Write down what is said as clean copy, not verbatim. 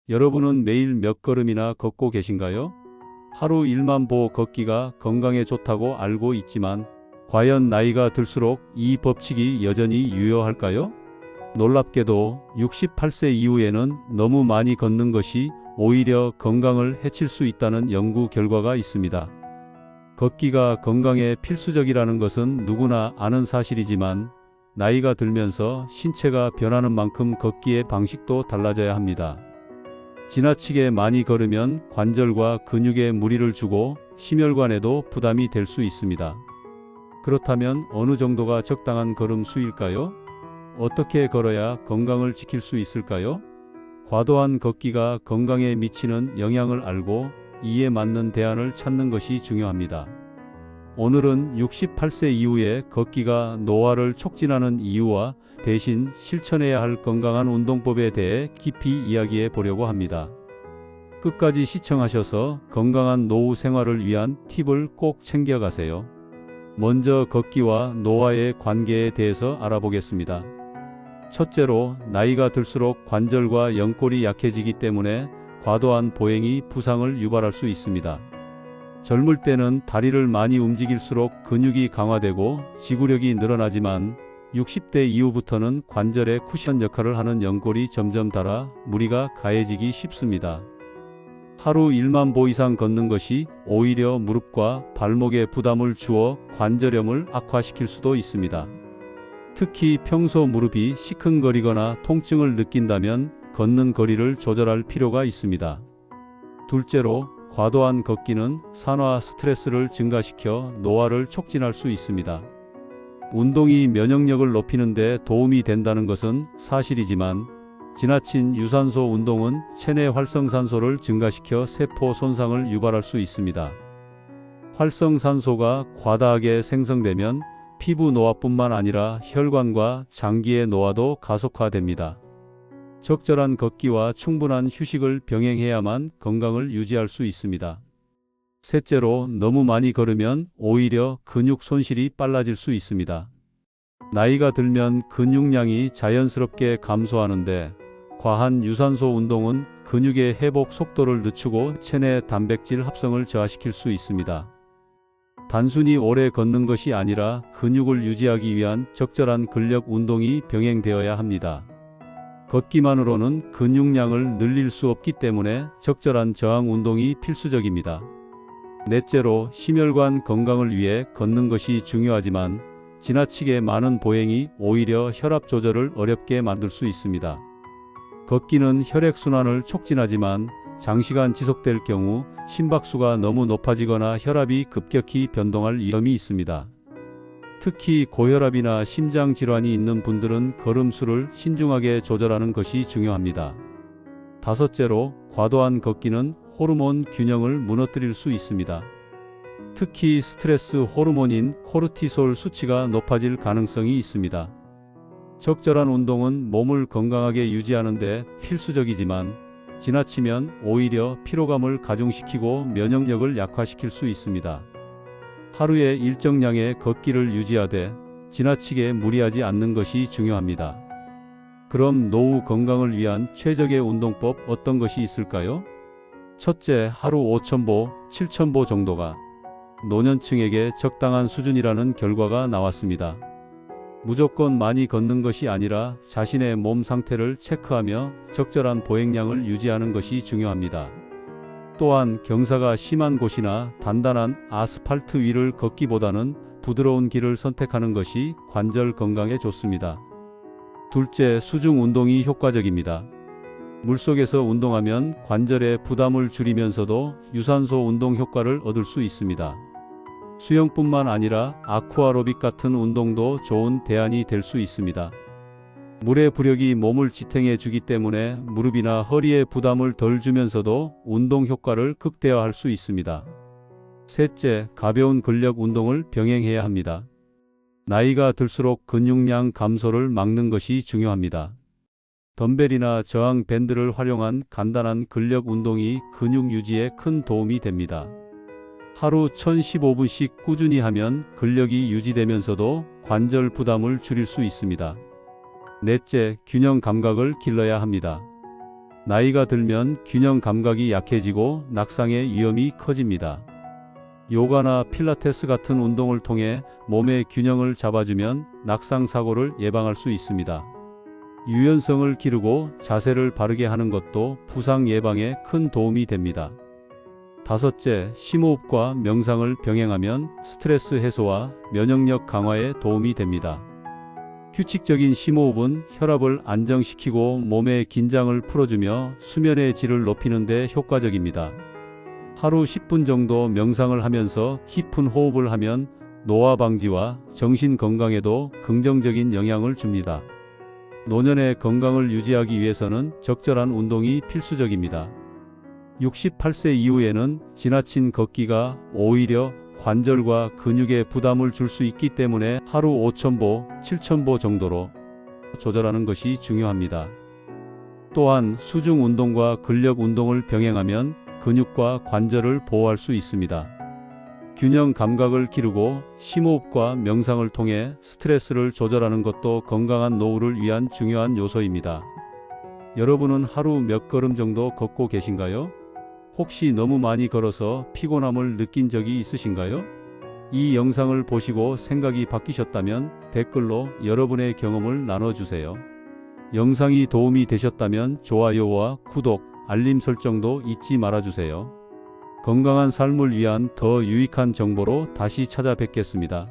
여러분은 매일 몇 걸음이나 걷고 계신가요? 하루 1만 보 걷기가 건강에 좋다고 알고 있지만 과연 나이가 들수록 이 법칙이 여전히 유효할까요? 놀랍게도 68세 이후에는 너무 많이 걷는 것이 오히려 건강을 해칠 수 있다는 연구 결과가 있습니다. 걷기가 건강에 필수적이라는 것은 누구나 아는 사실이지만 나이가 들면서 신체가 변하는 만큼 걷기의 방식도 달라져야 합니다. 지나치게 많이 걸으면 관절과 근육에 무리를 주고 심혈관에도 부담이 될 수 있습니다. 그렇다면 어느 정도가 적당한 걸음 수일까요? 어떻게 걸어야 건강을 지킬 수 있을까요? 과도한 걷기가 건강에 미치는 영향을 알고 이에 맞는 대안을 찾는 것이 중요합니다. 오늘은 68세 이후에 걷기가 노화를 촉진하는 이유와 대신 실천해야 할 건강한 운동법에 대해 깊이 이야기해 보려고 합니다. 끝까지 시청하셔서 건강한 노후 생활을 위한 팁을 꼭 챙겨가세요. 먼저 걷기와 노화의 관계에 대해서 알아보겠습니다. 첫째로, 나이가 들수록 관절과 연골이 약해지기 때문에 과도한 보행이 부상을 유발할 수 있습니다. 젊을 때는 다리를 많이 움직일수록 근육이 강화되고 지구력이 늘어나지만 60대 이후부터는 관절의 쿠션 역할을 하는 연골이 점점 닳아 무리가 가해지기 쉽습니다. 하루 1만 보 이상 걷는 것이 오히려 무릎과 발목에 부담을 주어 관절염을 악화시킬 수도 있습니다. 특히 평소 무릎이 시큰거리거나 통증을 느낀다면 걷는 거리를 조절할 필요가 있습니다. 둘째로, 과도한 걷기는 산화 스트레스를 증가시켜 노화를 촉진할 수 있습니다. 운동이 면역력을 높이는 데 도움이 된다는 것은 사실이지만 지나친 유산소 운동은 체내 활성산소를 증가시켜 세포 손상을 유발할 수 있습니다. 활성산소가 과다하게 생성되면 피부 노화뿐만 아니라 혈관과 장기의 노화도 가속화됩니다. 적절한 걷기와 충분한 휴식을 병행해야만 건강을 유지할 수 있습니다. 셋째로, 너무 많이 걸으면 오히려 근육 손실이 빨라질 수 있습니다. 나이가 들면 근육량이 자연스럽게 감소하는데 과한 유산소 운동은 근육의 회복 속도를 늦추고 체내 단백질 합성을 저하시킬 수 있습니다. 단순히 오래 걷는 것이 아니라 근육을 유지하기 위한 적절한 근력 운동이 병행되어야 합니다. 걷기만으로는 근육량을 늘릴 수 없기 때문에 적절한 저항 운동이 필수적입니다. 넷째로, 심혈관 건강을 위해 걷는 것이 중요하지만 지나치게 많은 보행이 오히려 혈압 조절을 어렵게 만들 수 있습니다. 걷기는 혈액순환을 촉진하지만 장시간 지속될 경우 심박수가 너무 높아지거나 혈압이 급격히 변동할 위험이 있습니다. 특히 고혈압이나 심장질환이 있는 분들은 걸음수를 신중하게 조절하는 것이 중요합니다. 다섯째로, 과도한 걷기는 호르몬 균형을 무너뜨릴 수 있습니다. 특히 스트레스 호르몬인 코르티솔 수치가 높아질 가능성이 있습니다. 적절한 운동은 몸을 건강하게 유지하는 데 필수적이지만 지나치면 오히려 피로감을 가중시키고 면역력을 약화시킬 수 있습니다. 하루에 일정량의 걷기를 유지하되 지나치게 무리하지 않는 것이 중요합니다. 그럼 노후 건강을 위한 최적의 운동법 어떤 것이 있을까요? 첫째, 하루 5,000보, 7,000보 정도가 노년층에게 적당한 수준이라는 결과가 나왔습니다. 무조건 많이 걷는 것이 아니라 자신의 몸 상태를 체크하며 적절한 보행량을 유지하는 것이 중요합니다. 또한 경사가 심한 곳이나 단단한 아스팔트 위를 걷기보다는 부드러운 길을 선택하는 것이 관절 건강에 좋습니다. 둘째, 수중 운동이 효과적입니다. 물속에서 운동하면 관절의 부담을 줄이면서도 유산소 운동 효과를 얻을 수 있습니다. 수영뿐만 아니라 아쿠아로빅 같은 운동도 좋은 대안이 될 수 있습니다. 물의 부력이 몸을 지탱해 주기 때문에 무릎이나 허리에 부담을 덜 주면서도 운동 효과를 극대화할 수 있습니다. 셋째, 가벼운 근력 운동을 병행해야 합니다. 나이가 들수록 근육량 감소를 막는 것이 중요합니다. 덤벨이나 저항 밴드를 활용한 간단한 근력 운동이 근육 유지에 큰 도움이 됩니다. 하루 1015분씩 꾸준히 하면 근력이 유지되면서도 관절 부담을 줄일 수 있습니다. 넷째, 균형 감각을 길러야 합니다. 나이가 들면 균형 감각이 약해지고 낙상의 위험이 커집니다. 요가나 필라테스 같은 운동을 통해 몸의 균형을 잡아주면 낙상 사고를 예방할 수 있습니다. 유연성을 기르고 자세를 바르게 하는 것도 부상 예방에 큰 도움이 됩니다. 다섯째, 심호흡과 명상을 병행하면 스트레스 해소와 면역력 강화에 도움이 됩니다. 규칙적인 심호흡은 혈압을 안정시키고 몸의 긴장을 풀어주며 수면의 질을 높이는 데 효과적입니다. 하루 10분 정도 명상을 하면서 깊은 호흡을 하면 노화 방지와 정신 건강에도 긍정적인 영향을 줍니다. 노년의 건강을 유지하기 위해서는 적절한 운동이 필수적입니다. 68세 이후에는 지나친 걷기가 오히려 관절과 근육에 부담을 줄 수 있기 때문에 하루 5,000보, 7,000보 정도로 조절하는 것이 중요합니다. 또한 수중 운동과 근력 운동을 병행하면 근육과 관절을 보호할 수 있습니다. 균형 감각을 기르고 심호흡과 명상을 통해 스트레스를 조절하는 것도 건강한 노후를 위한 중요한 요소입니다. 여러분은 하루 몇 걸음 정도 걷고 계신가요? 혹시 너무 많이 걸어서 피곤함을 느낀 적이 있으신가요? 이 영상을 보시고 생각이 바뀌셨다면 댓글로 여러분의 경험을 나눠주세요. 영상이 도움이 되셨다면 좋아요와 구독, 알림 설정도 잊지 말아주세요. 건강한 삶을 위한 더 유익한 정보로 다시 찾아뵙겠습니다.